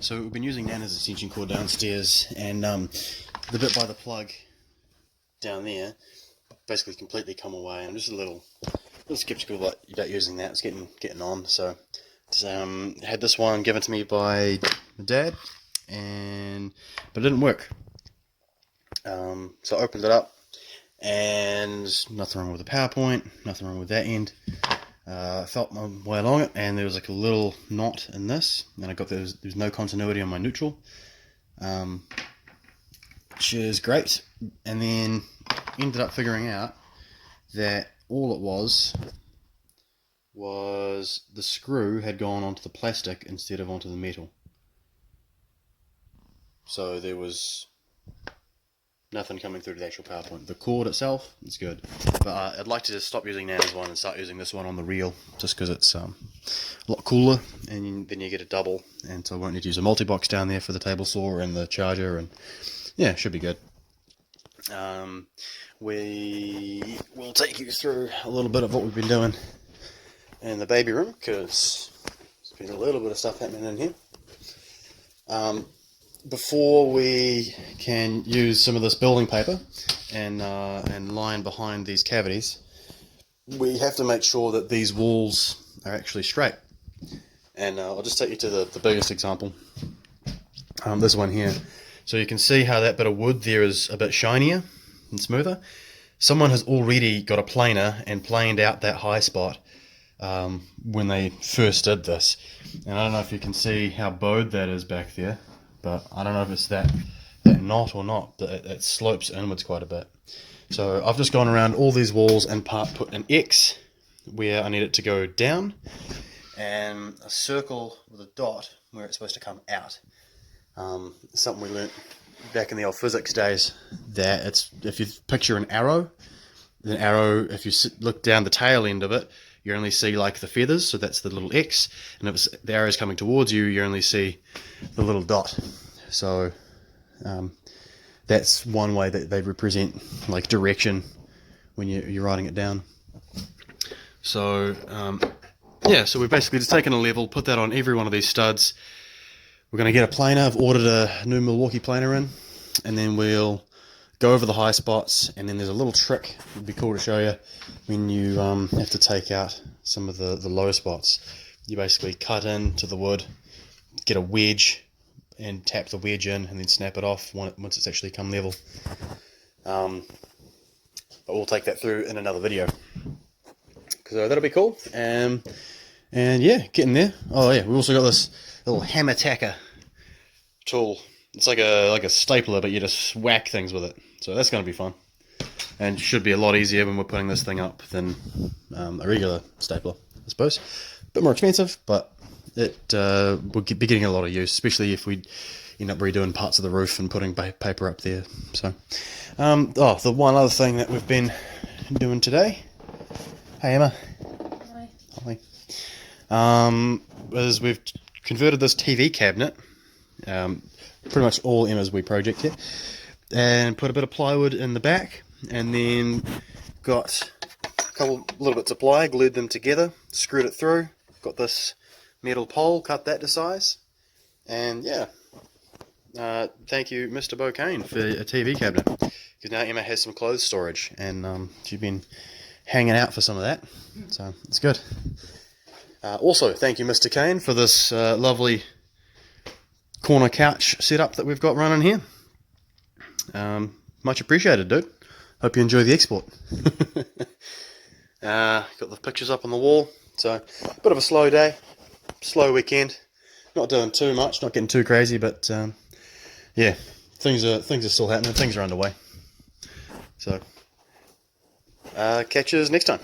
So we've been using Nana's extension cord downstairs, and the bit by the plug down there basically completely come away. I'm just a little skeptical about using that. It's getting on. So had this one given to me by my dad, but it didn't work. So I opened it up, and nothing wrong with the power point, nothing wrong with that end. I felt my way along it, and there was like a little knot in this, and I got there's no continuity on my neutral, which is great. And then ended up figuring out that all it was the screw had gone onto the plastic instead of onto the metal. So there was nothing coming through to the actual power point. The cord itself is good, but I'd like to just stop using Nana's one and start using this one on the reel, just because it's a lot cooler, and then you get a double, and so I won't need to use a multi-box down there for the table saw and the charger, and yeah, should be good. We will take you through a little bit of what we've been doing in the baby room, because there's been a little bit of stuff happening in here. Before we can use some of this building paper and line behind these cavities, we have to make sure that these walls are actually straight. And I'll just take you to the biggest example, this one here. So you can see how that bit of wood there is a bit shinier and smoother. Someone has already got a planer and planed out that high spot when they first did this. And I don't know if you can see how bowed that is back there, but I don't know if it's that knot or not, but it slopes inwards quite a bit. So I've just gone around all these walls and put an X where I need it to go down, and a circle with a dot where it's supposed to come out. Something we learnt back in the old physics days, that if you picture an arrow, if you look down the tail end of it, you only see like the feathers, so that's the little X, and if the arrow's coming towards you, you only see the little dot. So that's one way that they represent like direction when you're writing it down. So yeah, so we've basically just taken a level, put that on every one of these studs. We're going to get a planer. I've ordered a new Milwaukee planer in, and then we'll go over the high spots, and then there's a little trick it would be cool to show you when you have to take out some of the low spots. You basically cut into the wood, get a wedge, and tap the wedge in, and then snap it off once it's actually come level. But we'll take that through in another video. So that'll be cool. And yeah, getting there. Oh yeah, we also got this little hammer tacker tool. It's like a stapler, but you just whack things with it. So that's going to be fun, and should be a lot easier when we're putting this thing up than a regular stapler, I suppose. A bit more expensive, but it will be getting a lot of use, especially if we end up redoing parts of the roof and putting paper up there. So, the one other thing that we've been doing today. Hey Emma. Hi. Hi. Is we've converted this TV cabinet, pretty much all Emma's wee project here, and put a bit of plywood in the back, and then got a little bits of ply, glued them together, screwed it through, got this metal pole, cut that to size, and yeah, thank you Mr. Bocane for a TV cabinet, because now Emma has some clothes storage, and she's been hanging out for some of that, so it's good. Also, thank you Mr. Kane for this lovely corner couch setup that we've got running here. Much appreciated, dude. Hope you enjoy the export. Got the pictures up on the wall. So, a bit of a slow day, slow weekend. Not doing too much, not getting too crazy, but yeah, things are still happening. Things are underway. So, catch us next time.